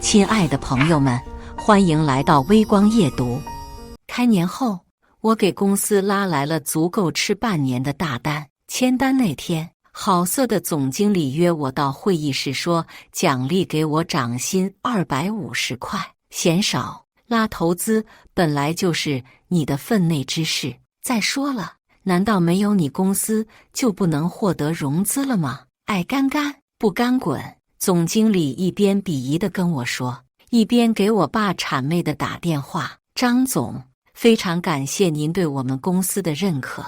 亲爱的朋友们，欢迎来到微光夜读。开年后，我给公司拉来了足够吃半年的大单。签单那天，好色的总经理约我到会议室说，奖励给我涨薪250块，嫌少。拉投资本来就是你的分内之事。再说了，难道没有你公司就不能获得融资了吗？爱干干不干滚。总经理一边鄙夷地跟我说，一边给我爸谄媚地打电话。张总，非常感谢您对我们公司的认可。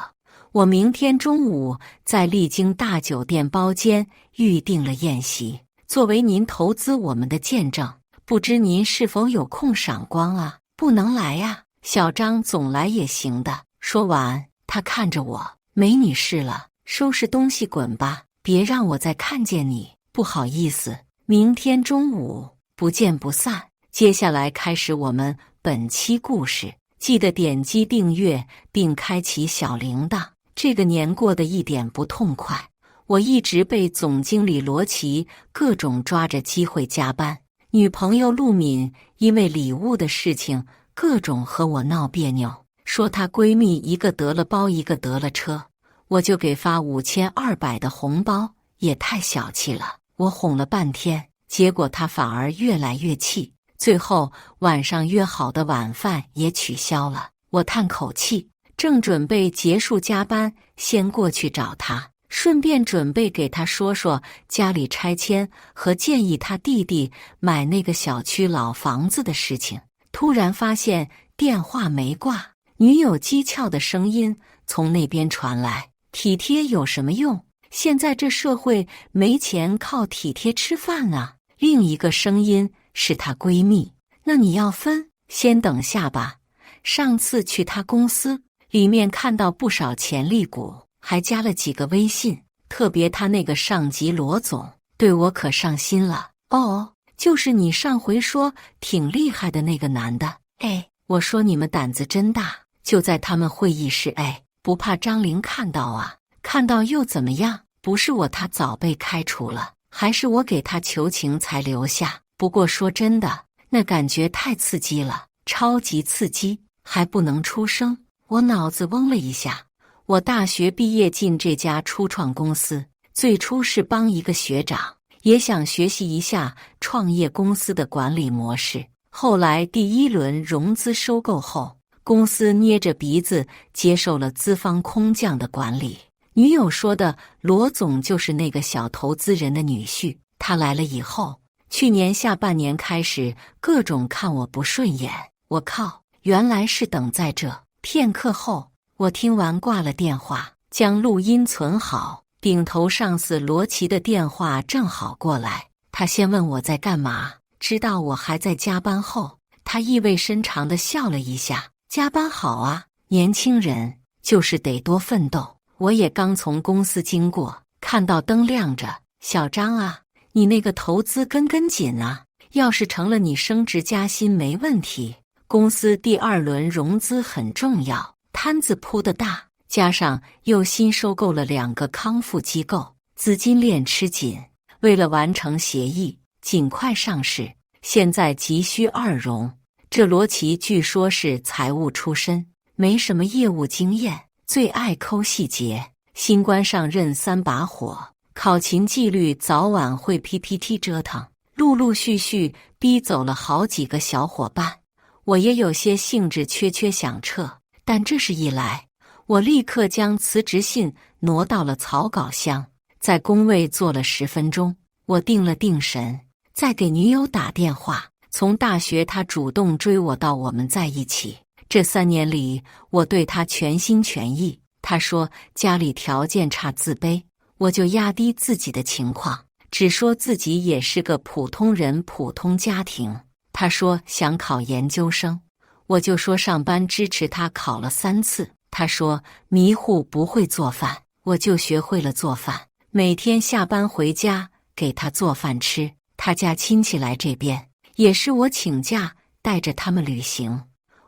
我明天中午在丽晶大酒店包间预定了宴席，作为您投资我们的见证，不知您是否有空赏光啊？不能来呀，小张总来也行的。说完，他看着我，没你事了，收拾东西滚吧，别让我再看见你。不好意思，明天中午不见不散。接下来开始我们本期故事，记得点击订阅并开启小铃铛。这个年过得一点不痛快，我一直被总经理罗琦各种抓着机会加班。女朋友陆敏因为礼物的事情各种和我闹别扭，说她闺蜜一个得了包，一个得了车，我就给发5200的红包，也太小气了。我哄了半天，结果她反而越来越气，最后晚上约好的晚饭也取消了。我叹口气，正准备结束加班，先过去找她，顺便准备给她说说家里拆迁和建议她弟弟买那个小区老房子的事情，突然发现电话没挂，女友讥诮的声音从那边传来：体贴有什么用？现在这社会没钱靠体贴吃饭啊。另一个声音是她闺蜜：那你要分，先等下吧。上次去她公司，里面看到不少潜力股，还加了几个微信，特别她那个上级罗总对我可上心了。哦，就是你上回说挺厉害的那个男的。哎，我说你们胆子真大，就在他们会议室。哎，不怕张玲看到啊？看到又怎么样？不是我，他早被开除了，还是我给他求情才留下。不过说真的，那感觉太刺激了，超级刺激，还不能出声。我脑子嗡了一下。我大学毕业进这家初创公司，最初是帮一个学长，也想学习一下创业公司的管理模式。后来第一轮融资收购后，公司捏着鼻子接受了资方空降的管理。女友说的罗总就是那个小投资人的女婿，他来了以后，去年下半年开始各种看我不顺眼。我靠，原来是等在这。片刻后，我听完挂了电话，将录音存好。顶头上司罗琦的电话正好过来，他先问我在干嘛，知道我还在加班后，他意味深长地笑了一下：加班好啊，年轻人就是得多奋斗。我也刚从公司经过，看到灯亮着。小张啊，你那个投资跟紧啊，要是成了，你升职加薪没问题。公司第2轮融资很重要，摊子铺得大，加上又新收购了2个康复机构，资金链吃紧。为了完成协议，尽快上市，现在急需2融。这罗琦据说是财务出身，没什么业务经验，最爱抠细节。新官上任3把火，考勤纪律早晚会 PPT 折腾，陆续逼走了好几个小伙伴。我也有些兴致缺想撤，但这事一来，我立刻将辞职信挪到了草稿箱，在工位坐了10分钟。我定了定神，再给女友打电话。从大学她主动追我到我们在一起，这3年里我对她全心全意。她说家里条件差自卑，我就压低自己的情况，只说自己也是个普通人，普通家庭。她说想考研究生，我就说上班支持她考了3次。她说迷糊不会做饭，我就学会了做饭，每天下班回家给她做饭吃。她家亲戚来这边，也是我请假带着他们旅行。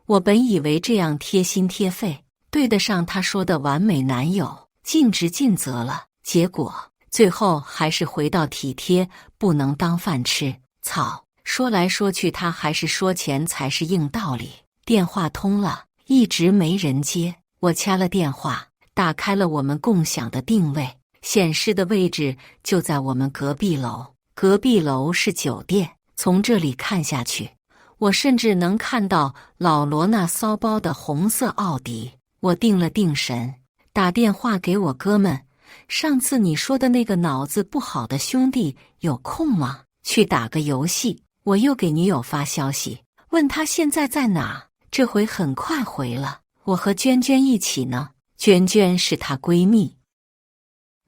我本以为这样贴心贴肺，对得上他说的完美男友，尽职尽责了，结果最后还是回到体贴不能当饭吃。操，说来说去，他还是说钱才是硬道理。电话通了，一直没人接，我掐了电话，打开了我们共享的定位，显示的位置就在我们隔壁楼。隔壁楼是酒店，从这里看下去，我甚至能看到老罗那骚包的红色奥迪。我定了定神，打电话给我哥们，上次你说的那个脑子不好的兄弟有空吗？去打个游戏。我又给女友发消息，问她现在在哪，这回很快回了，我和娟娟一起呢。娟娟是她闺蜜。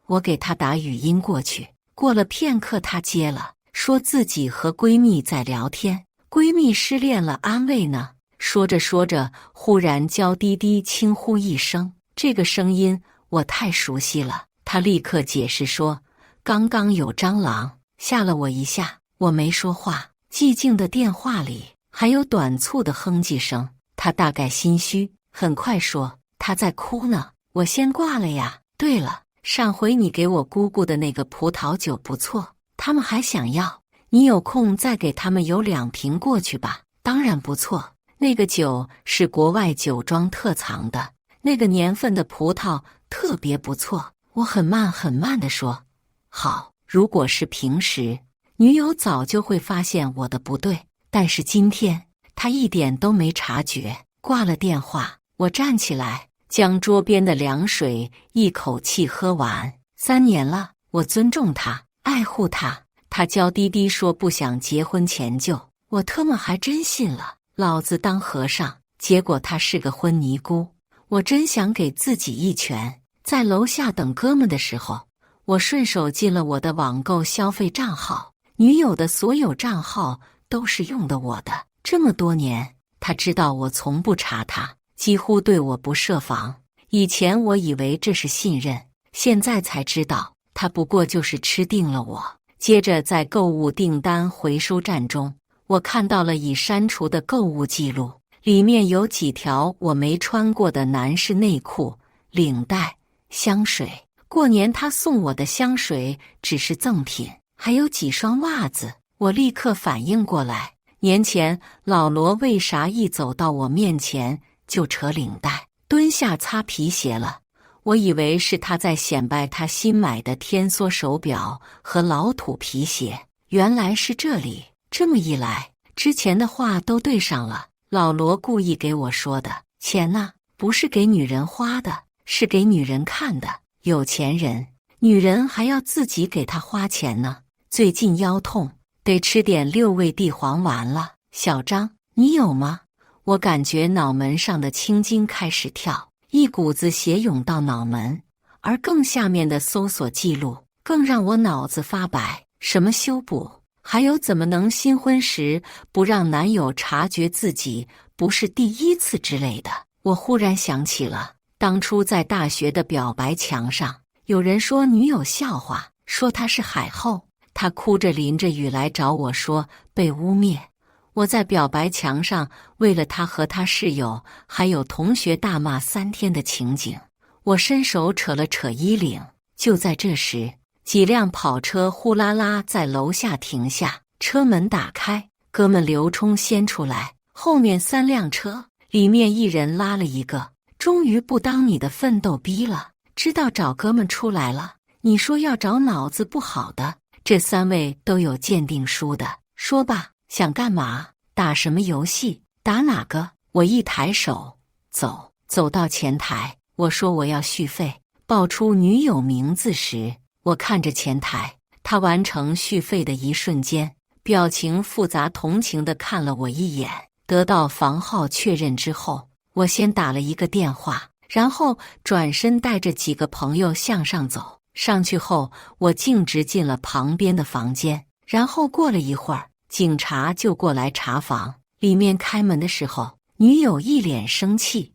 我给她打语音过去，过了片刻她接了，说自己和闺蜜在聊天，闺蜜失恋了，安慰呢。说着说着，忽然娇滴滴轻呼一声，这个声音我太熟悉了。她立刻解释说，刚刚有蟑螂，吓了我一下。我没说话，寂静的电话里还有短促的哼唧声。她大概心虚，很快说，她在哭呢，我先挂了呀。对了，上回你给我姑姑的那个葡萄酒不错，他们还想要，你有空再给他们邮2瓶过去吧。当然不错，那个酒是国外酒庄特藏的，那个年份的葡萄特别不错。我很慢很慢地说，好，如果是平时，女友早就会发现我的不对，但是今天她一点都没察觉。挂了电话，我站起来，将桌边的凉水一口气喝完。3年了，我尊重她，爱护她。她娇滴滴说不想结婚前就，我特么还真信了，老子当和尚，结果她是个婚尼姑。我真想给自己一拳。在楼下等哥们的时候，我顺手进了我的网购消费账号，女友的所有账号都是用的我的。这么多年，她知道我从不查她，几乎对我不设防。以前我以为这是信任，现在才知道，她不过就是吃定了我。接着在购物订单回收站中，我看到了已删除的购物记录，里面有几条我没穿过的男士内裤、领带、香水。过年他送我的香水只是赠品，还有几双袜子。我立刻反应过来，年前老罗为啥一走到我面前就扯领带，蹲下擦皮鞋了？我以为是他在显摆他新买的天梭手表和老土皮鞋，原来是这里。这么一来，之前的话都对上了。老罗故意给我说的，钱呢，不是给女人花的，是给女人看的。有钱人，女人还要自己给他花钱呢。最近腰痛，得吃点6味地黄丸了。小张，你有吗？我感觉脑门上的青筋开始跳，一股子血涌到脑门，而更下面的搜索记录更让我脑子发白。什么修补，还有怎么能新婚时不让男友察觉自己不是第1次之类的。我忽然想起了当初在大学的表白墙上，有人说女友笑话，说她是海后，她哭着淋着雨来找我说被污蔑。我在表白墙上为了她和她室友还有同学大骂3天的情景，我伸手扯了扯衣领。就在这时，几辆跑车呼啦啦在楼下停下，车门打开，哥们刘冲先出来，后面3辆车，里面一人拉了一个。终于不当你的奋斗逼了，知道找哥们出来了。你说要找脑子不好的，这3位都有鉴定书的。说吧，想干嘛？打什么游戏？打哪个？我一抬手，走到前台，我说我要续费。报出女友名字时，我看着前台，他完成续费的一瞬间，表情复杂同情地看了我一眼。得到房号确认之后，我先打了一个电话，然后转身带着几个朋友向上走。上去后，我径直进了旁边的房间，然后过了一会儿，警察就过来查房。里面开门的时候，女友一脸生气，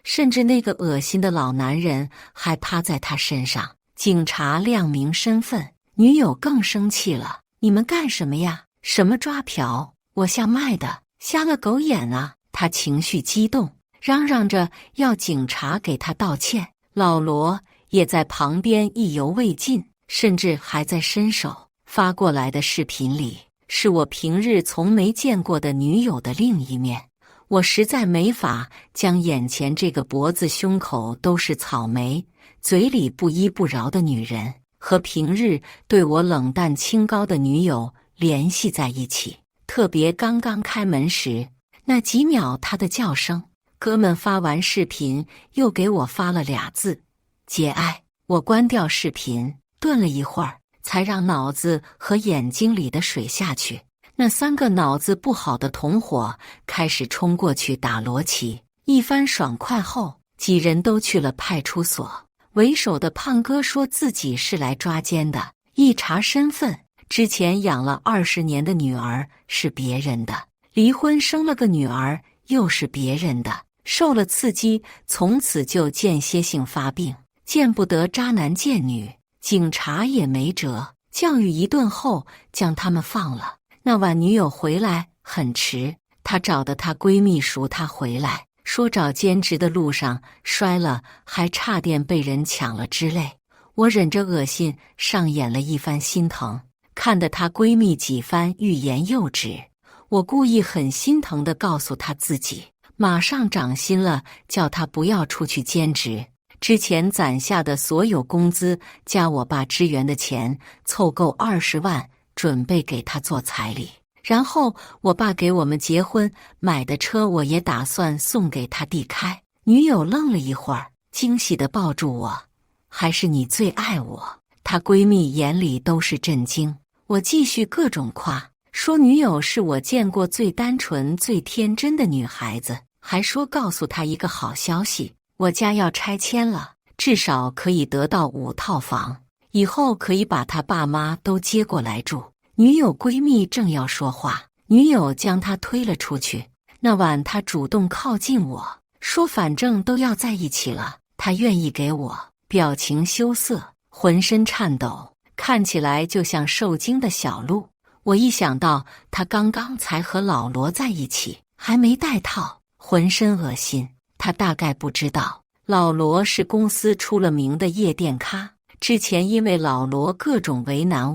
甚至那个恶心的老男人还趴在他身上。警察亮明身份，女友更生气了，你们干什么呀？什么抓嫖？我下麦的，瞎了狗眼啊！他情绪激动，嚷嚷着要警察给他道歉。老罗也在旁边意犹未尽，甚至还在伸手。发过来的视频里是我平日从没见过的女友的另一面。我实在没法将眼前这个脖子胸口都是草莓，嘴里不依不饶的女人和平日对我冷淡清高的女友联系在一起。特别刚刚开门时那几秒她的叫声，哥们发完视频又给我发了俩字：节哀。我关掉视频，顿了一会儿，才让脑子和眼睛里的水下去。那3个脑子不好的同伙开始冲过去打罗琦，一番爽快后，几人都去了派出所。为首的胖哥说自己是来抓奸的，一查身份，之前养了20年的女儿是别人的，离婚生了个女儿又是别人的，受了刺激，从此就间歇性发病，见不得渣男贱女，警察也没辙，教育一顿后将他们放了。那晚女友回来很迟，她找的她闺蜜赎她回来，说找兼职的路上摔了，还差点被人抢了之类。我忍着恶心上演了一番心疼，看得她闺蜜几番欲言又止。我故意很心疼地告诉她自己马上涨薪了，叫她不要出去兼职，之前攒下的所有工资加我爸支援的钱凑够20万，准备给他做彩礼，然后我爸给我们结婚买的车我也打算送给他弟开。女友愣了一会儿，惊喜地抱住我：还是你最爱我。她闺蜜眼里都是震惊。我继续各种夸，说女友是我见过最单纯最天真的女孩子，还说告诉她一个好消息，我家要拆迁了，至少可以得到5套房，以后可以把他爸妈都接过来住。女友闺蜜正要说话，女友将她推了出去。那晚她主动靠近我，说反正都要在一起了，她愿意给我。表情羞涩，浑身颤抖，看起来就像受惊的小鹿。我一想到她刚刚才和老罗在一起，还没戴套，浑身恶心。她大概不知道，老罗是公司出了名的夜店咖。之前因为老罗各种为难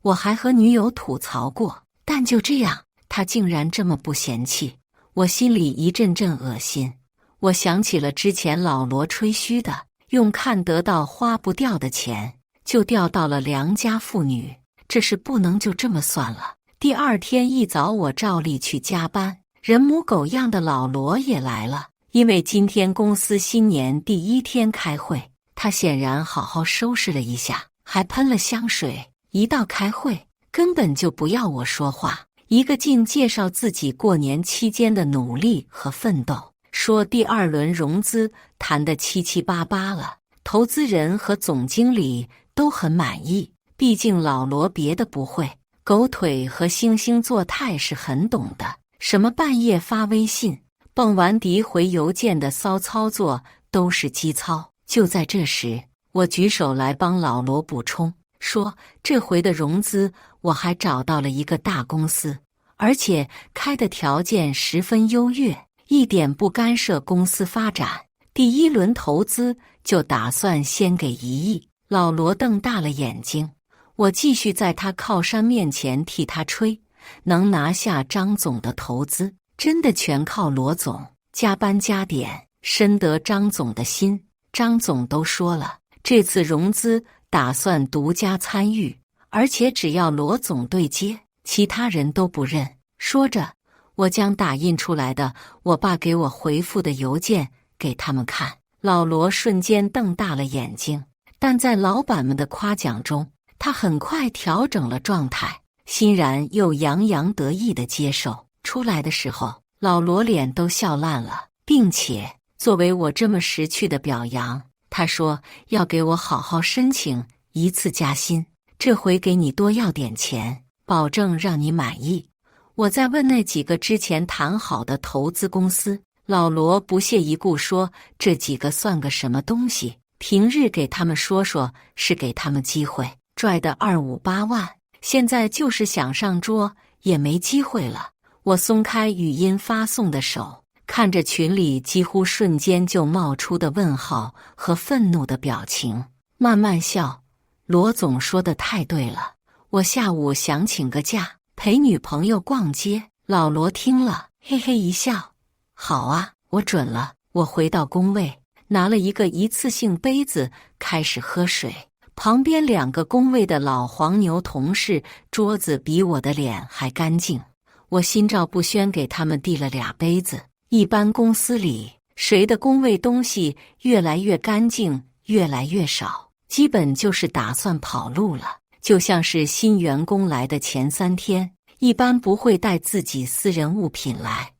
我还和女友吐槽过，但就这样，他竟然这么不嫌弃，我心里一阵阵恶心。我想起了之前老罗吹嘘的，用看得到花不掉的钱，就掉到了良家妇女，这事不能就这么算了。第2天一早，我照例去加班，人模狗样的老罗也来了，因为今天公司新年第1天开会，他显然好好收拾了一下，还喷了香水。一到开会，根本就不要我说话，一个劲介绍自己过年期间的努力和奋斗，说第2轮融资谈得七七八八了，投资人和总经理都很满意。毕竟老罗别的不会，狗腿和惺惺作态是很懂的，什么半夜发微信、蹦完迪回邮件的骚操作都是基操。就在这时，我举手来帮老罗补充，说这回的融资我还找到了一个大公司，而且开的条件十分优越，一点不干涉公司发展。第1轮投资就打算先给1亿。老罗瞪大了眼睛，我继续在他靠山面前替他吹，能拿下张总的投资，真的全靠罗总加班加点，深得张总的心。张总都说了，这次融资打算独家参与，而且只要罗总对接，其他人都不认。说着，我将打印出来的我爸给我回复的邮件给他们看。老罗瞬间瞪大了眼睛，但在老板们的夸奖中，他很快调整了状态，欣然又洋洋得意地接受。出来的时候，老罗脸都笑烂了，并且作为我这么识趣的表扬，他说要给我好好申请1次加薪，这回给你多要点钱，保证让你满意。我再问那几个之前谈好的投资公司，老罗不屑一顾说这几个算个什么东西，平日给他们说说是给他们机会，拽的258万，现在就是想上桌也没机会了。我松开语音发送的手，看着群里几乎瞬间就冒出的问号和愤怒的表情，慢慢笑。罗总说的太对了，我下午想请个假，陪女朋友逛街。老罗听了，嘿嘿一笑，好啊，我准了。我回到工位，拿了一个一次性杯子，开始喝水。旁边2个工位的老黄牛同事桌子比我的脸还干净，我心照不宣给他们递了2杯子。一般公司里，谁的工位东西越来越干净，越来越少，基本就是打算跑路了。就像是新员工来的前3天，一般不会带自己私人物品来。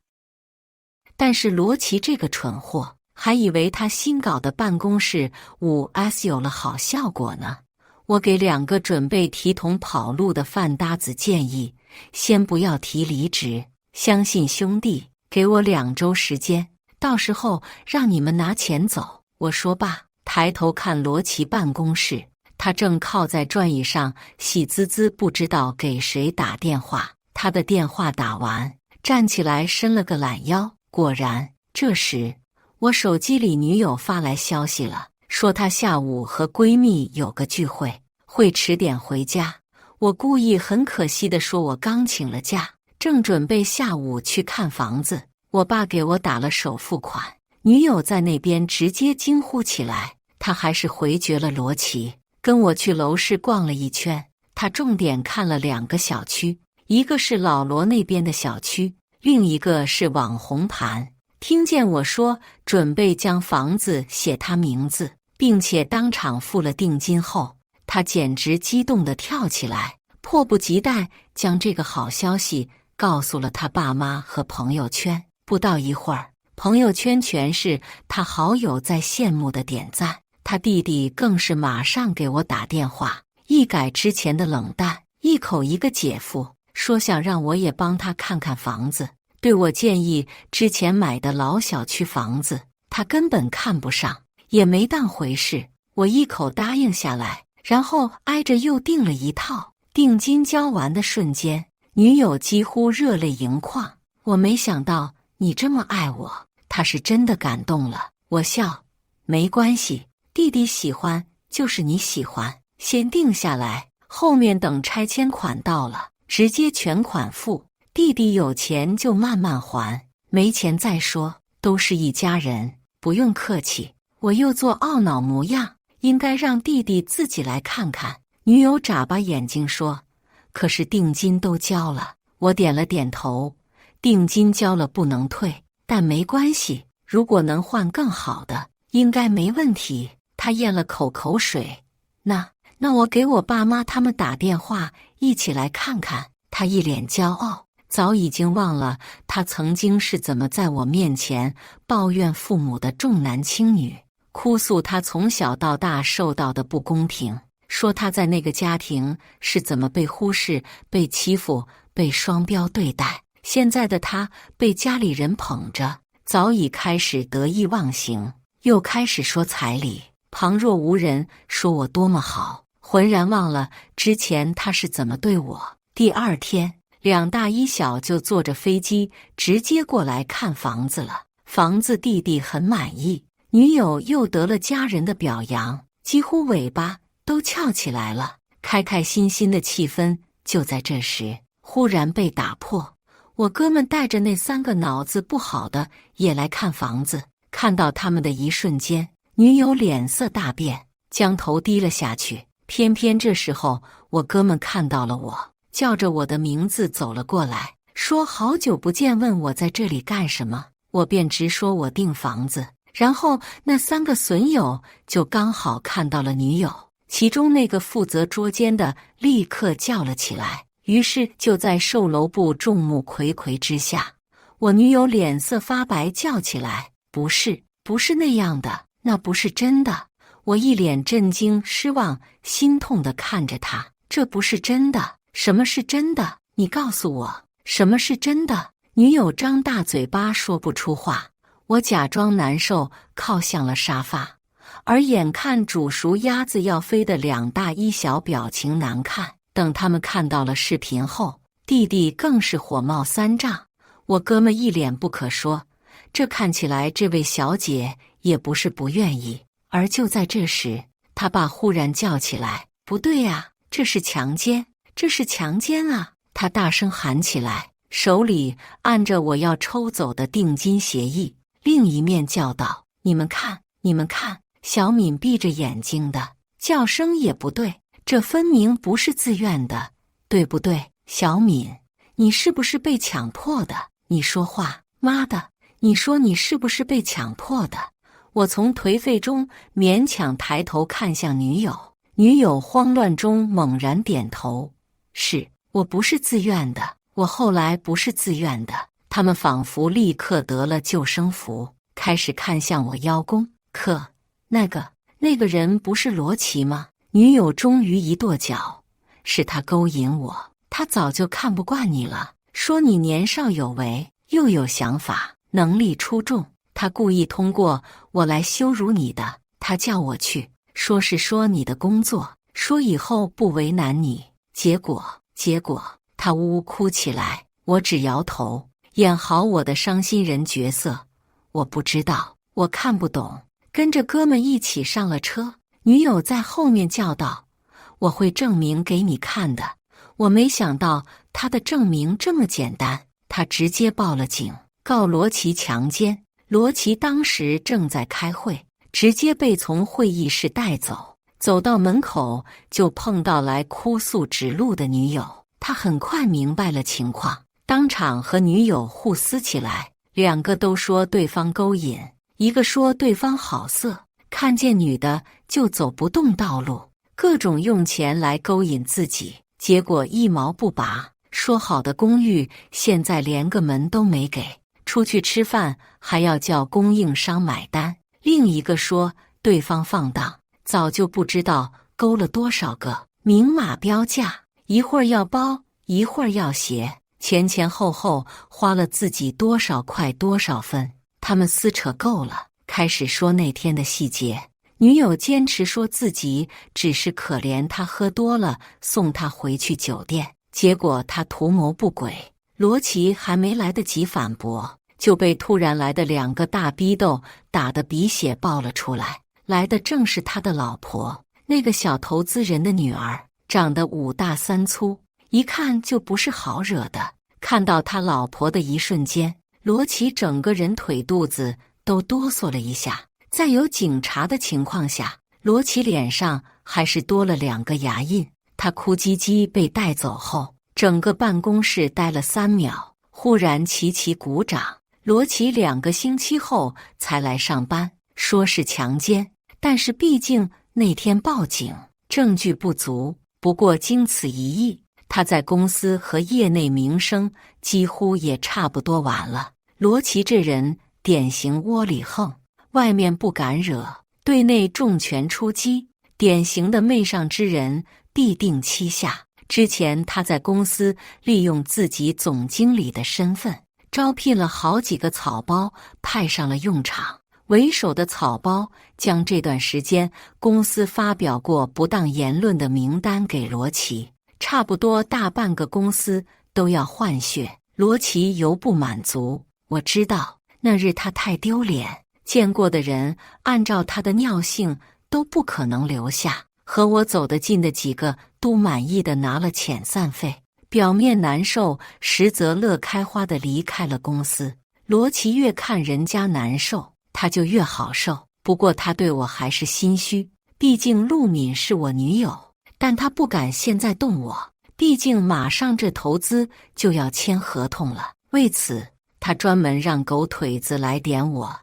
但是罗琦这个蠢货，还以为他新搞的办公室 5S 有了好效果呢。我给2个准备提桶跑路的饭搭子建议，先不要提离职，相信兄弟，给我2周时间，到时候让你们拿钱走。我说罢，抬头看罗琦办公室，他正靠在转椅上喜滋滋，不知道给谁打电话。他的电话打完，站起来伸了个懒腰。果然，这时我手机里女友发来消息了，说她下午和闺蜜有个聚会，会迟点回家。我故意很可惜地说我刚请了假，正准备下午去看房子，我爸给我打了首付款。女友在那边直接惊呼起来，她还是回绝了罗琦，跟我去楼市逛了一圈。她重点看了2个小区，一个是老罗那边的小区，另一个是网红盘。听见我说准备将房子写他名字，并且当场付了定金后，他简直激动地跳起来，迫不及待将这个好消息告诉了他爸妈和朋友圈。不到一会儿，朋友圈全是他好友在羡慕的点赞，他弟弟更是马上给我打电话，一改之前的冷淡，一口一个姐夫，说想让我也帮他看看房子。对我建议之前买的老小区房子，他根本看不上，也没当回事。我一口答应下来，然后挨着又订了一套。定金交完的瞬间，女友几乎热泪盈眶。我没想到你这么爱我，她是真的感动了。我笑，没关系，弟弟喜欢就是你喜欢，先定下来，后面等拆迁款到了，直接全款付。弟弟有钱就慢慢还，没钱再说，都是一家人，不用客气。我又做懊恼模样，应该让弟弟自己来看看。女友眨巴眼睛说，可是定金都交了。我点了点头，定金交了不能退，但没关系，如果能换更好的，应该没问题。他咽了口水，那我给我爸妈他们打电话，一起来看看。他一脸骄傲，早已经忘了他曾经是怎么在我面前抱怨父母的重男轻女，哭诉他从小到大受到的不公平，说他在那个家庭是怎么被忽视、被欺负、被双标对待。现在的他被家里人捧着，早已开始得意忘形，又开始说彩礼，旁若无人，说我多么好，浑然忘了之前他是怎么对我。第2天，2大1小就坐着飞机直接过来看房子了。房子弟弟很满意，女友又得了家人的表扬，几乎尾巴都翘起来了。开开心心的气氛就在这时忽然被打破。我哥们带着那3个脑子不好的也来看房子，看到他们的一瞬间，女友脸色大变，将头低了下去。偏偏这时候我哥们看到了我，叫着我的名字走了过来，说好久不见，问我在这里干什么。我便直说我订房子，然后那3个损友就刚好看到了女友，其中那个负责捉奸的立刻叫了起来。于是就在售楼部众目睽睽之下，我女友脸色发白，叫起来，不是那样的，那不是真的。我一脸震惊、失望、心痛地看着她，这不是真的。什么是真的？你告诉我，什么是真的？女友张大嘴巴说不出话。我假装难受，靠向了沙发，而眼看煮熟鸭子要飞的2大1小表情难看。等他们看到了视频后，弟弟更是火冒3丈。我哥们一脸不可说，这看起来这位小姐也不是不愿意。而就在这时，他爸忽然叫起来，不对啊，这是强奸，这是强奸啊！他大声喊起来，手里按着我要抽走的定金协议，另一面叫道：你们看，你们看！小敏闭着眼睛的，叫声也不对，这分明不是自愿的，对不对？小敏，你是不是被强迫的？你说话，妈的！你说你是不是被强迫的？我从颓废中勉强抬头看向女友，女友慌乱中猛然点头：是，我不是自愿的，我后来不是自愿的。他们仿佛立刻得了救生符，开始看向我邀功。可那个人不是罗琦吗？女友终于一跺脚：是他勾引我，他早就看不惯你了，说你年少有为，又有想法，能力出众，他故意通过我来羞辱你的。他叫我去，说是说你的工作，说以后不为难你。结果他呜呜哭起来，我只摇头，演好我的伤心人角色。我不知道，我看不懂。跟着哥们一起上了车，女友在后面叫道：我会证明给你看的。我没想到他的证明这么简单，他直接报了警，告罗琦强奸。罗琦当时正在开会，直接被从会议室带走，走到门口就碰到来哭诉指路的女友。他很快明白了情况，当场和女友互撕起来，两个都说对方勾引，一个说对方好色，看见女的就走不动道路，各种用钱来勾引自己，结果一毛不拔。说好的公寓现在连个门都没给，出去吃饭还要叫供应商买单。另一个说对方放荡，早就不知道勾了多少个，明码标价，一会儿要包，一会儿要鞋，前后后花了自己多少块多少分。他们撕扯够了，开始说那天的细节。女友坚持说自己只是可怜他喝多了，送他回去酒店，结果他图谋不轨。罗琦还没来得及反驳，就被突然来的两个大逼斗打得鼻血爆了出来。来的正是他的老婆，那个小投资人的女儿，长得5大3粗，一看就不是好惹的。看到他老婆的一瞬间，罗琦整个人腿肚子都哆嗦了一下。在有警察的情况下，罗琦脸上还是多了2个牙印。他哭唧唧被带走后，整个办公室待了3秒，忽然齐齐鼓掌。罗琦2个星期后才来上班，说是强奸，但是毕竟那天报警，证据不足。不过经此一役，他在公司和业内名声几乎也差不多完了。罗琦这人典型窝里横，外面不敢惹，对内重拳出击，典型的媚上之人必定欺下。之前他在公司利用自己总经理的身份，招聘了好几个草包派上了用场。为首的草包将这段时间公司发表过不当言论的名单给罗琦，差不多大半个公司都要换血。罗琦犹不满足，我知道那日他太丢脸，见过的人按照他的尿性都不可能留下。和我走得近的几个都满意的拿了遣散费，表面难受，实则乐开花的离开了公司。罗琦越看人家难受，他就越好受。不过他对我还是心虚，毕竟陆敏是我女友，但他不敢现在动我，毕竟马上这投资就要签合同了。为此，他专门让狗腿子来点我。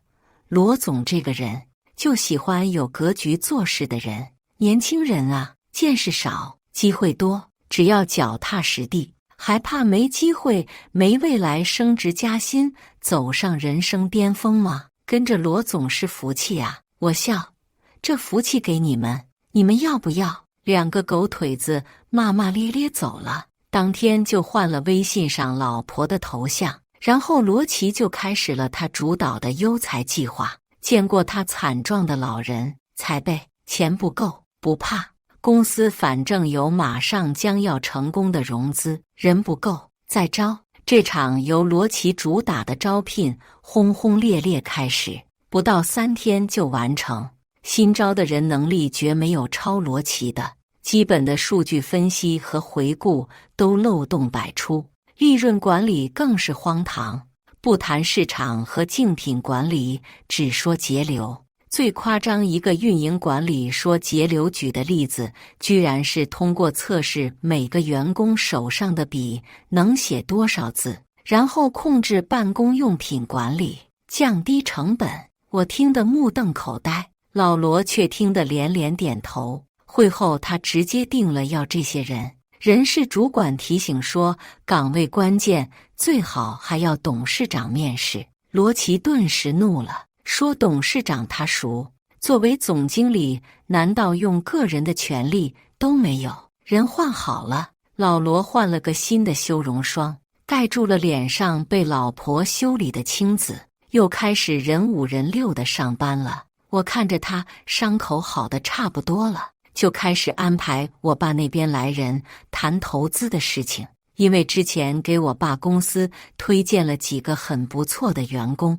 罗总这个人就喜欢有格局做事的人，年轻人啊，见识少，机会多，只要脚踏实地，还怕没机会、没未来升职加薪，走上人生巅峰吗？跟着罗总是福气啊！我笑，这福气给你们，你们要不要？2个狗腿子骂骂咧咧走了，当天就换了微信上老婆的头像，然后罗琦就开始了他主导的优才计划。见过他惨状的老人，才背钱不够不怕，公司反正有马上将要成功的融资，人不够再招。这场由罗琦主打的招聘轰轰烈烈开始，不到3天就完成。新招的人能力绝没有超罗琦的，基本的数据分析和回顾都漏洞百出，利润管理更是荒唐。不谈市场和竞品管理，只说节流。最夸张一个运营管理说节流举的例子，居然是通过测试每个员工手上的笔能写多少字，然后控制办公用品管理，降低成本。我听得目瞪口呆，老罗却听得连连点头。会后他直接定了要这些人。人事主管提醒说，岗位关键，最好还要董事长面试。罗琦顿时怒了，说董事长他熟，作为总经理，难道用个人的权利都没有？人换好了，老罗换了个新的修容霜，盖住了脸上被老婆修理的青紫，又开始人五人六的上班了。我看着他伤口好的差不多了，就开始安排我爸那边来人谈投资的事情。因为之前给我爸公司推荐了几个很不错的员工，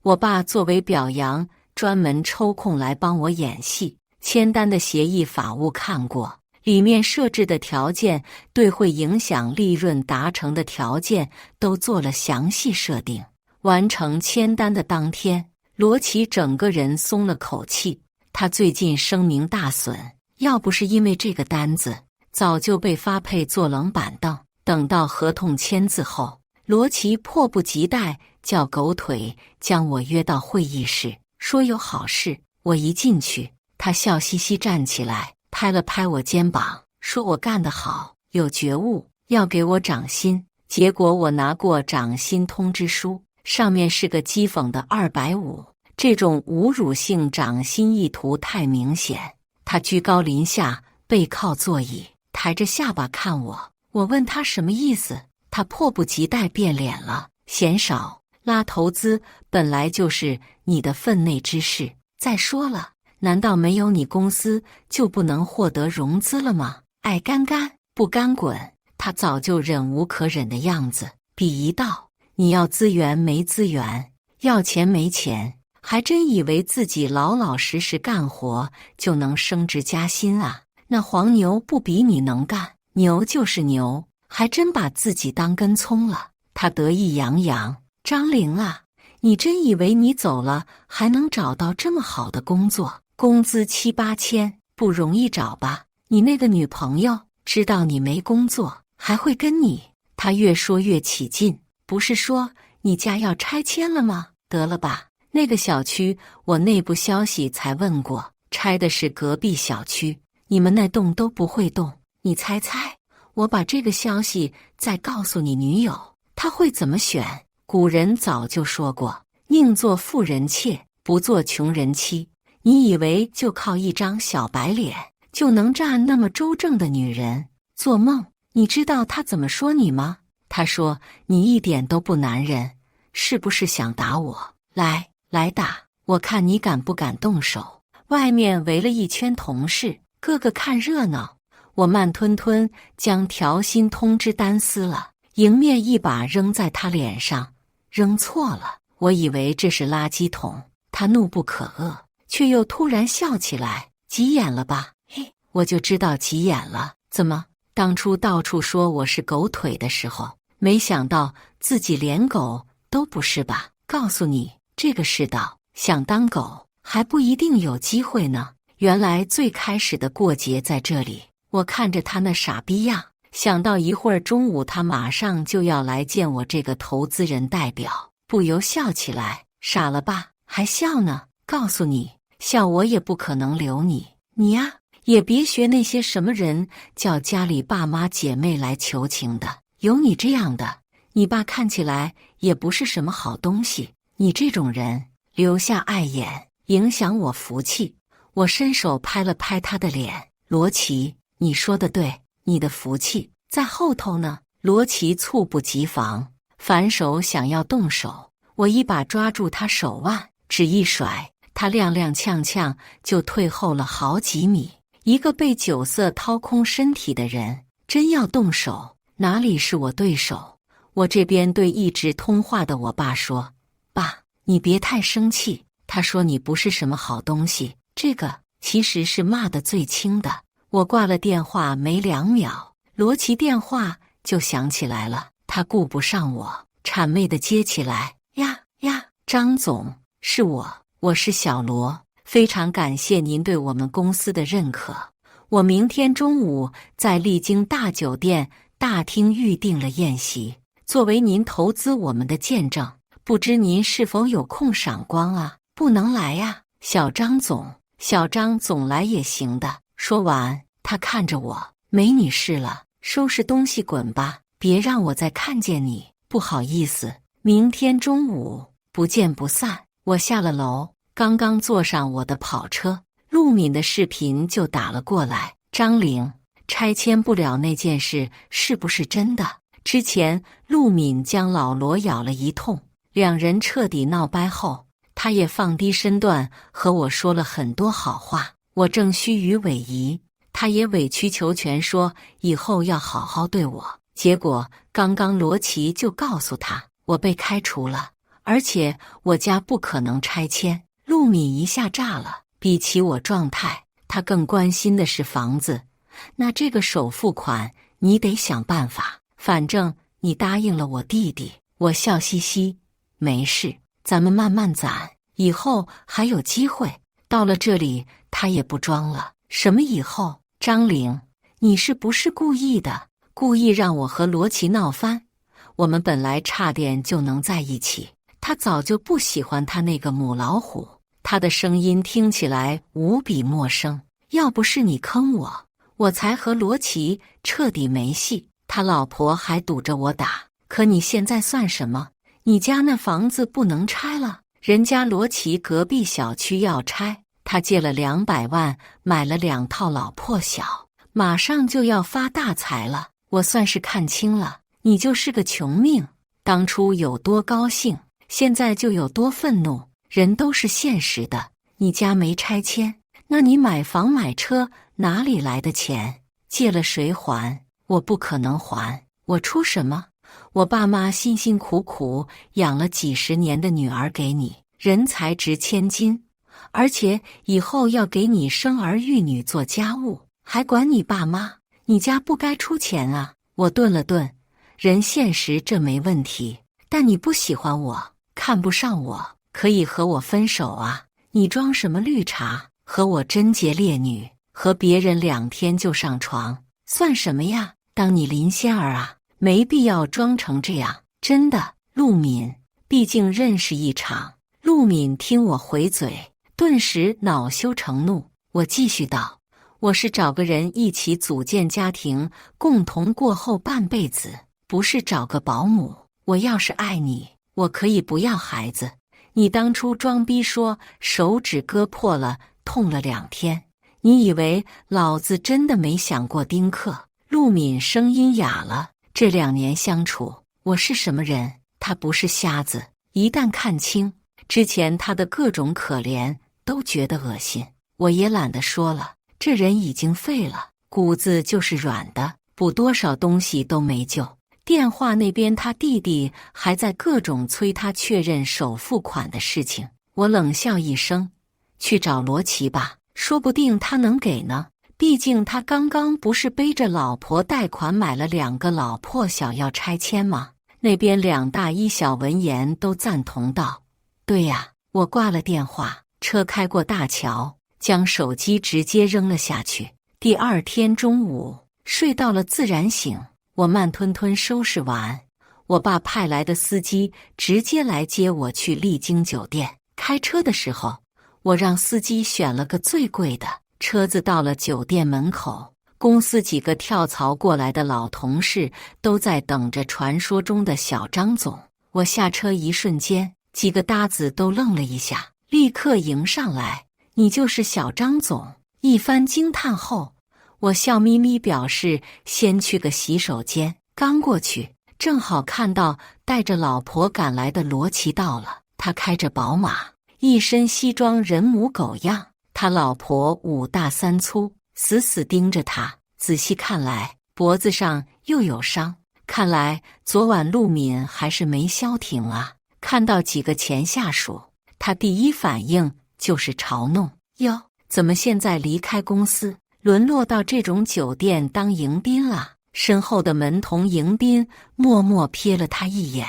我爸作为表扬，专门抽空来帮我演戏。签单的协议法务看过，里面设置的条件对会影响利润达成的条件都做了详细设定。完成签单的当天，罗琦整个人松了口气。他最近声名大损，要不是因为这个单子，早就被发配坐冷板凳。等到合同签字后，罗琦迫不及待叫狗腿将我约到会议室，说有好事。我一进去，他笑嘻嘻站起来，拍了拍我肩膀，说我干得好，有觉悟，要给我涨薪。结果我拿过涨薪通知书，上面是个讥讽的250，这种侮辱性涨薪意图太明显。他居高临下，背靠座椅，抬着下巴看我。我问他什么意思，他迫不及待变脸了。嫌少，拉投资本来就是你的分内之事。再说了，难道没有你公司就不能获得融资了吗？爱干干不干滚。他早就忍无可忍的样子。比一道，你要资源没资源，要钱没钱，还真以为自己老老实实干活就能升职加薪啊？那黄牛不比你能干，牛就是牛，还真把自己当根葱了。他得意洋洋，张玲啊，你真以为你走了还能找到这么好的工作？工资7、8千不容易找吧？你那个女朋友知道你没工作，还会跟你？他越说越起劲，不是说你家要拆迁了吗？得了吧，那个小区我内部消息才问过，拆的是隔壁小区，你们那栋都不会动。你猜猜，我把这个消息再告诉你女友，她会怎么选？古人早就说过，宁做富人妾，不做穷人妻。你以为就靠一张小白脸就能占那么周正的女人？做梦！你知道她怎么说你吗？她说你一点都不男人，是不是想打我？来打，我看你敢不敢动手。外面围了一圈同事，个个看热闹。我慢吞吞将调薪通知单撕了，迎面一把扔在他脸上，扔错了。我以为这是垃圾桶，他怒不可遏，却又突然笑起来。急眼了吧？嘿，我就知道急眼了。怎么，当初到处说我是狗腿的时候，没想到自己连狗都不是吧？告诉你，这个世道，想当狗还不一定有机会呢。原来最开始的过节在这里。我看着他那傻逼样，想到一会儿中午他马上就要来见我这个投资人代表，不由笑起来。傻了吧？还笑呢？告诉你，笑我也不可能留你。你呀，也别学那些什么人叫家里爸妈姐妹来求情的，有你这样的，你爸看起来也不是什么好东西。你这种人留下碍眼，影响我福气。我伸手拍了拍他的脸，罗琦，你说的对，你的福气在后头呢。罗琦猝不及防，反手想要动手，我一把抓住他手腕，只一甩，他踉踉跄跄就退后了好几米。一个被酒色掏空身体的人，真要动手，哪里是我对手？我这边对一直通话的我爸说，爸，你别太生气，他说你不是什么好东西，这个其实是骂得最轻的。我挂了电话没2秒，罗琦电话就响起来了。他顾不上我，谄媚地接起来：“呀，张总，是我是小罗，非常感谢您对我们公司的认可。我明天中午在丽晶大酒店大厅预定了宴席，作为您投资我们的见证，不知您是否有空赏光啊？”“不能来呀，小张总来也行的。”说完，他看着我：“没你事了，收拾东西滚吧，别让我再看见你。不好意思，明天中午不见不散。”我下了楼，刚刚坐上我的跑车，陆敏的视频就打了过来：“张玲，拆迁不了那件事是不是真的？”之前陆敏将老罗咬了一通，两人彻底闹掰后，他也放低身段和我说了很多好话。我正虚与委蛇，他也委曲求全说以后要好好对我。结果刚刚罗琦就告诉他我被开除了，而且我家不可能拆迁。陆敏一下炸了，比起我状态，他更关心的是房子。那这个首付款你得想办法，反正你答应了我弟弟。我笑嘻嘻：“没事，咱们慢慢攒，以后还有机会。”到了这里，他也不装了。“什么以后？张玲，你是不是故意的？故意让我和罗琦闹翻？我们本来差点就能在一起，他早就不喜欢他那个母老虎。”他的声音听起来无比陌生。“要不是你坑我，我才和罗琦彻底没戏。他老婆还堵着我打，可你现在算什么？你家那房子不能拆了，人家罗琦隔壁小区要拆。他借了200万买了2套老破小，马上就要发大财了。我算是看清了，你就是个穷命。当初有多高兴，现在就有多愤怒。人都是现实的，你家没拆迁，那你买房买车哪里来的钱？借了谁还？我不可能还，我出什么？我爸妈辛辛苦苦养了几十年的女儿给你，人才值千金，而且以后要给你生儿育女做家务，还管你爸妈，你家不该出钱啊。”我顿了顿，人现实这没问题，但你不喜欢我，看不上我，可以和我分手啊。你装什么绿茶？和我贞洁烈女，和别人2天就上床，算什么呀？当你林仙儿啊？没必要装成这样，真的。陆敏，毕竟认识一场。陆敏听我回嘴，顿时恼羞成怒。我继续道：“我是找个人一起组建家庭，共同过后半辈子，不是找个保姆。我要是爱你，我可以不要孩子。你当初装逼说手指割破了，痛了2天，你以为老子真的没想过丁克？”陆敏声音哑了：“这2年相处，我是什么人？他不是瞎子，一旦看清之前他的各种可怜，都觉得恶心。我也懒得说了，这人已经废了，骨子就是软的，补多少东西都没救。”电话那边，他弟弟还在各种催他确认首付款的事情。我冷笑一声：“去找罗琦吧，说不定他能给呢。毕竟他刚刚不是背着老婆贷款买了2个老破小要拆迁吗？”那边2大1小闻言都赞同道：“对呀。”我挂了电话，车开过大桥，将手机直接扔了下去。第2天中午睡到了自然醒。我慢吞吞收拾完，我爸派来的司机直接来接我去丽晶酒店。开车的时候，我让司机选了个最贵的。车子到了酒店门口，公司几个跳槽过来的老同事都在等着传说中的小张总。我下车一瞬间，几个搭子都愣了一下，立刻迎上来：“你就是小张总？”一番惊叹后，我笑眯眯表示先去个洗手间。刚过去，正好看到带着老婆赶来的罗琦到了。他开着宝马，一身西装，人模狗样。他老婆5大3粗，死死盯着他。仔细看来，脖子上又有伤。看来昨晚陆敏还是没消停啊。看到几个前下属，他第一反应就是嘲弄：“哟，怎么现在离开公司？沦落到这种酒店当迎宾了。身后的门童迎宾默默瞥了他一眼，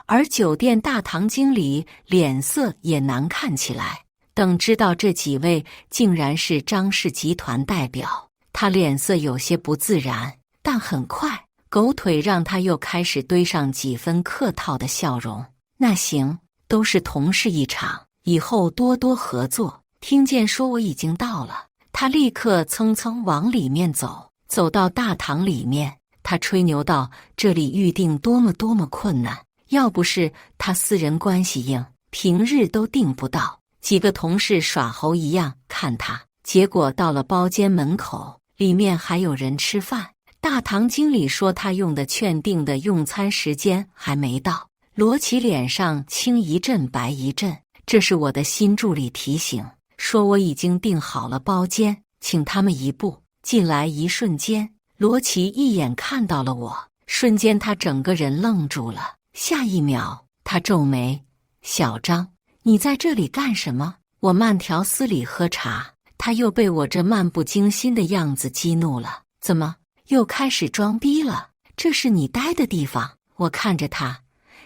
而酒店大堂经理脸色也难看起来。等知道这几位竟然是张氏集团代表，他脸色有些不自然，但很快狗腿让他又开始堆上几分客套的笑容。那行，都是同事一场，以后多多合作。听见说我已经到了，他立刻蹭蹭往里面走。走到大堂里面，他吹牛道这里预定多么困难，要不是他私人关系硬，平日都订不到。几个同事耍猴一样看他，结果到了包间门口，里面还有人吃饭。大堂经理说他用的券定的用餐时间还没到，罗琦脸上青一阵白一阵。这是我的新助理提醒，说我已经订好了包间，请他们一步。进来一瞬间，罗琦一眼看到了我，瞬间他整个人愣住了。下一秒，他皱眉：“小张，你在这里干什么？”我慢条斯理喝茶，他又被我这漫不经心的样子激怒了。怎么又开始装逼了？这是你待的地方。我看着他，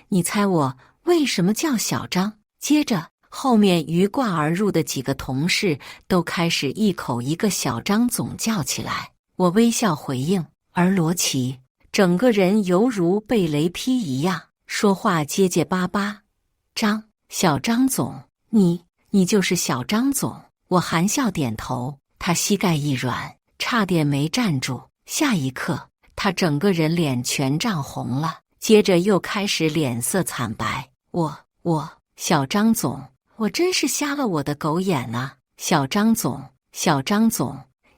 你猜我为什么叫小张？接着后面鱼贯而入的几个同事都开始一口一个小张总叫起来。我微笑回应，而罗琦整个人犹如被雷劈一样，说话结结巴巴：“小张总，你就是小张总。”我含笑点头，他膝盖一软，差点没站住。下一刻，他整个人脸全涨红了，接着又开始脸色惨白。小张总，我真是瞎了我的狗眼啊！小张总，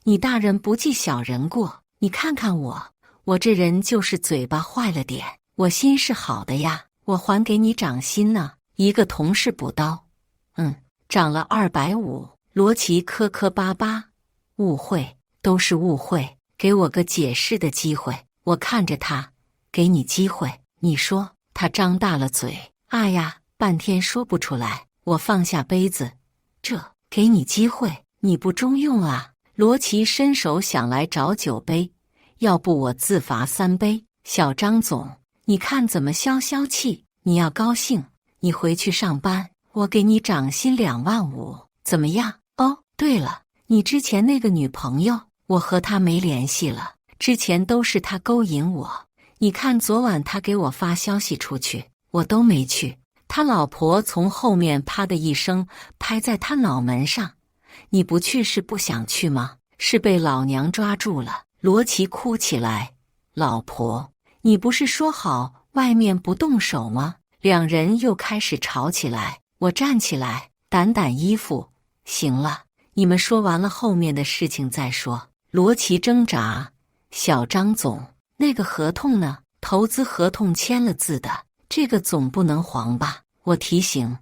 你大人不计小人过，你看看我这人就是嘴巴坏了点，我心是好的呀，我还给你涨薪呢。一个同事补刀：“涨了250。”罗琦磕磕巴巴：“误会，都是误会，给我个解释的机会。”我看着他：“给你机会，你说。”他张大了嘴：“啊呀！”半天说不出来。我放下杯子：“这给你机会，你不中用啊。”罗琦伸手想来找酒杯：“要不我自罚3杯。”小张总，你看怎么消气？你要高兴，你回去上班，我给你涨薪25000，怎么样？哦，对了，你之前那个女朋友，我和她没联系了，之前都是她勾引我。你看昨晚她给我发消息出去，我都没去。他老婆从后面啪的一声拍在他脑门上：“你不去是不想去吗？是被老娘抓住了。”罗琦哭起来：“老婆，你不是说好外面不动手吗？”两人又开始吵起来。我站起来掸衣服：“行了，你们说完了后面的事情再说。”罗琦挣扎：“小张总，那个合同呢？投资合同签了字的，这个总不能黄吧？”我提醒：“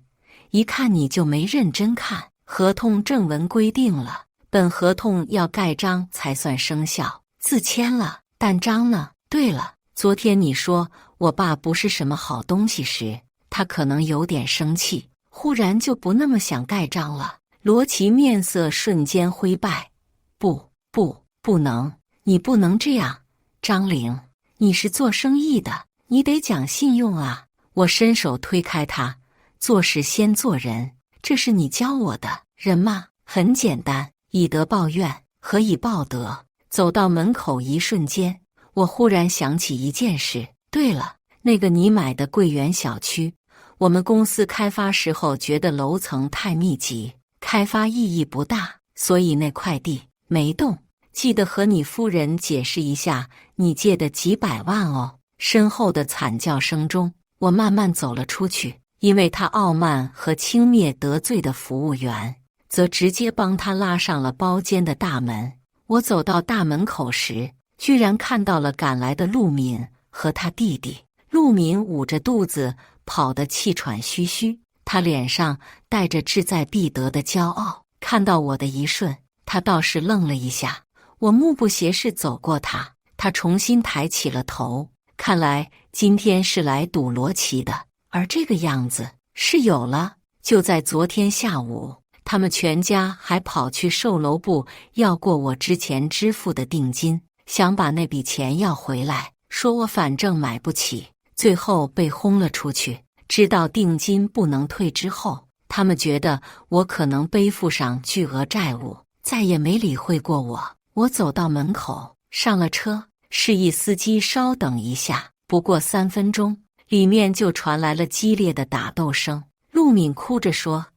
一看你就没认真看，合同正文规定了，本合同要盖章才算生效，字签了，但章呢？对了，昨天你说我爸不是什么好东西时，他可能有点生气，忽然就不那么想盖章了。”罗琦面色瞬间灰败：“不能，你不能这样，张玲，你是做生意的，你得讲信用啊。”我伸手推开他：“做事先做人，这是你教我的。人嘛，很简单，以德报怨，何以报德？”走到门口一瞬间，我忽然想起一件事。对了，那个你买的桂园小区，我们公司开发时候觉得楼层太密集，开发意义不大，所以那块地没动。记得和你夫人解释一下，你借的几百万哦。身后的惨叫声中，我慢慢走了出去，因为他傲慢和轻蔑得罪的服务员，则直接帮他拉上了包间的大门。我走到大门口时，居然看到了赶来的陆敏和他弟弟。陆敏捂着肚子，跑得气喘吁吁，他脸上带着志在必得的骄傲。看到我的一瞬，他倒是愣了一下。我目不斜视走过他，他重新抬起了头。看来今天是来赌罗琦的，而这个样子是有了。就在昨天下午，他们全家还跑去售楼部要过我之前支付的定金，想把那笔钱要回来，说我反正买不起，最后被轰了出去。知道定金不能退之后，他们觉得我可能背负上巨额债务，再也没理会过我。我走到门口，上了车，示意司机稍等一下。不过3分钟，里面就传来了激烈的打斗声。陆敏哭着说：“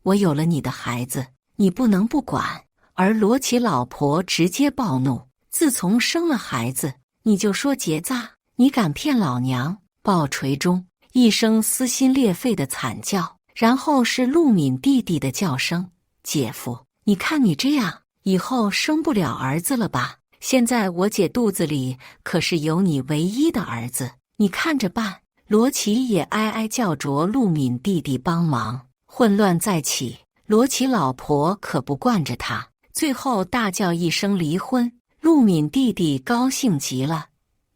我有了你的孩子，你不能不管。”而罗琦老婆直接暴怒：“自从生了孩子，你就说结扎，你敢骗老娘！”暴锤中，一声撕心裂肺的惨叫，然后是陆敏弟弟的叫声：“姐夫，你看你这样，以后生不了儿子了吧？现在我姐肚子里可是有你唯一的儿子，你看着办。”罗琦也哀哀叫着陆敏弟弟帮忙。混乱再起，罗琦老婆可不惯着他，最后大叫一声离婚。陆敏弟弟高兴极了：“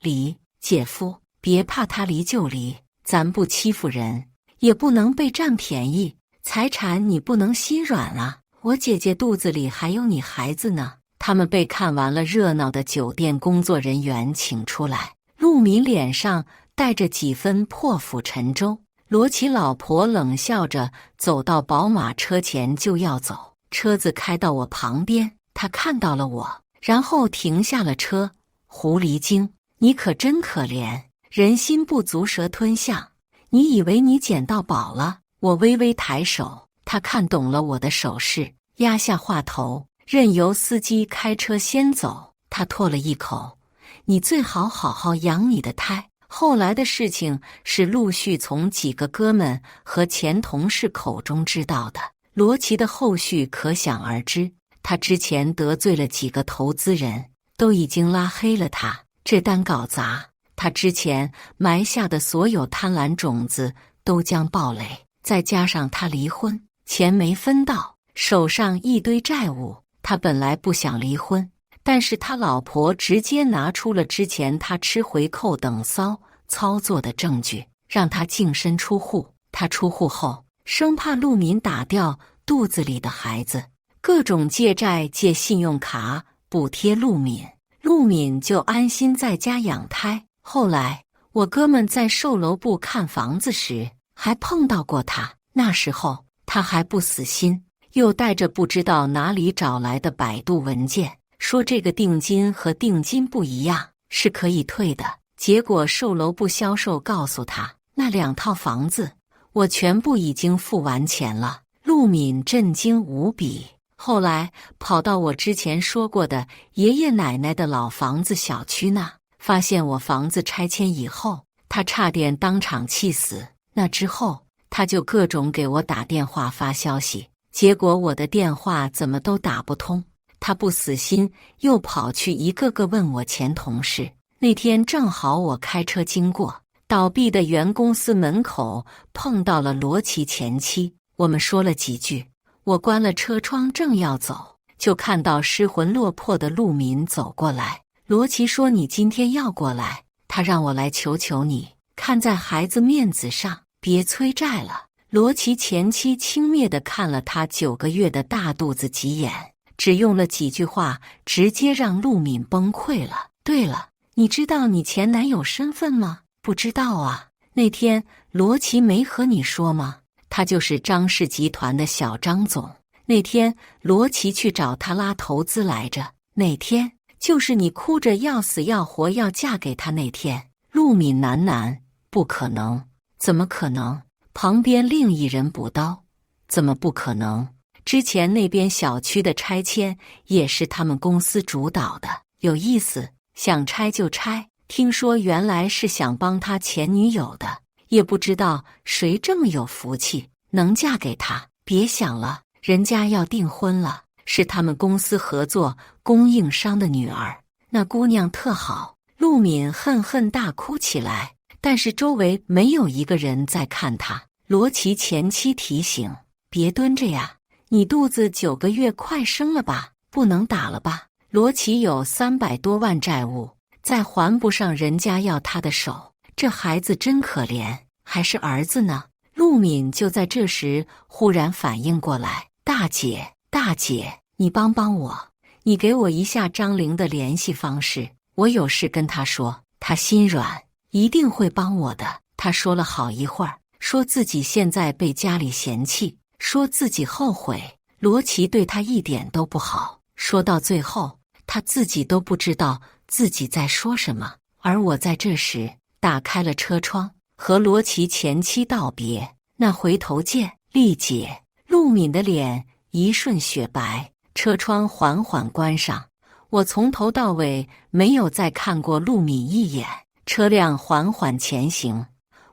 离，姐夫，别怕，他离就离，咱不欺负人，也不能被占便宜，财产你不能心软啊，我姐姐肚子里还有你孩子呢。”他们被看完了热闹的酒店工作人员请出来，陆敏脸上带着几分破釜沉舟。罗琦老婆冷笑着走到宝马车前就要走，车子开到我旁边，她看到了我，然后停下了车。狐狸精，你可真可怜，人心不足蛇吞象，你以为你捡到宝了？我微微抬手，她看懂了我的手势，压下话头，任由司机开车先走。她唾了一口：“你最好好好养你的胎。”后来的事情是陆续从几个哥们和前同事口中知道的，罗琦的后续可想而知。他之前得罪了几个投资人，都已经拉黑了他。这单搞砸，他之前埋下的所有贪婪种子都将爆雷，再加上他离婚，钱没分到，手上一堆债务。他本来不想离婚，但是他老婆直接拿出了之前他吃回扣等骚操作的证据，让他净身出户。他出户后，生怕陆敏打掉肚子里的孩子，各种借债借信用卡补贴陆敏，陆敏就安心在家养胎。后来我哥们在售楼部看房子时还碰到过他，那时候他还不死心，又带着不知道哪里找来的百度文件，说这个定金和定金不一样，是可以退的。结果售楼部销售告诉他，那2套房子我全部已经付完钱了。陆敏震惊无比，后来跑到我之前说过的爷爷奶奶的老房子小区那，发现我房子拆迁以后，他差点当场气死。那之后他就各种给我打电话发消息，结果我的电话怎么都打不通。他不死心，又跑去一个个问我前同事。那天正好我开车经过倒闭的原公司门口，碰到了罗琦前妻，我们说了几句，我关了车窗正要走，就看到失魂落魄的陆敏走过来。罗琦说：“你今天要过来，他让我来求求你，看在孩子面子上，别催债了。”罗琦前妻轻蔑地看了他9个月的大肚子几眼，只用了几句话，直接让陆敏崩溃了。对了，你知道你前男友身份吗？不知道啊。那天罗琦没和你说吗？他就是张氏集团的小张总。那天罗琦去找他拉投资来着，那天就是你哭着要死要活要嫁给他那天。陆敏喃喃：“不可能，怎么可能？”旁边另一人补刀：“怎么不可能？之前那边小区的拆迁也是他们公司主导的，有意思，想拆就拆。听说原来是想帮他前女友的，也不知道谁这么有福气，能嫁给他。别想了，人家要订婚了，是他们公司合作供应商的女儿，那姑娘特好。”陆敏恨恨大哭起来，但是周围没有一个人在看他。罗琦前妻提醒：“别蹲着呀，你肚子9个月快生了吧，不能打了吧？”罗琦有300多万债务，再还不上人家要他的手，这孩子真可怜，还是儿子呢。陆敏就在这时忽然反应过来，大大姐，大姐，你帮帮我，你给我一下张玲的联系方式，我有事跟她说。”她心软，一定会帮我的。她说了好一会儿，说自己现在被家里嫌弃，说自己后悔罗琦对她一点都不好。说到最后，她自己都不知道自己在说什么。而我在这时打开了车窗，和罗琦前妻道别。那回头见，丽姐。陆敏的脸一瞬雪白，车窗缓缓关上。我从头到尾没有再看过陆敏一眼。车辆缓缓前行，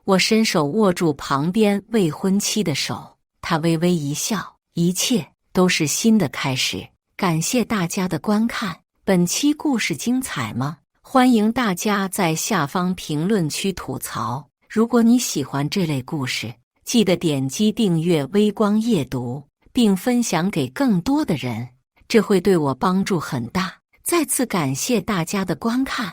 我伸手握住旁边未婚妻的手，她微微一笑，一切都是新的开始。感谢大家的观看，本期故事精彩吗？欢迎大家在下方评论区吐槽。如果你喜欢这类故事，记得点击订阅微光夜读，并分享给更多的人，这会对我帮助很大。再次感谢大家的观看。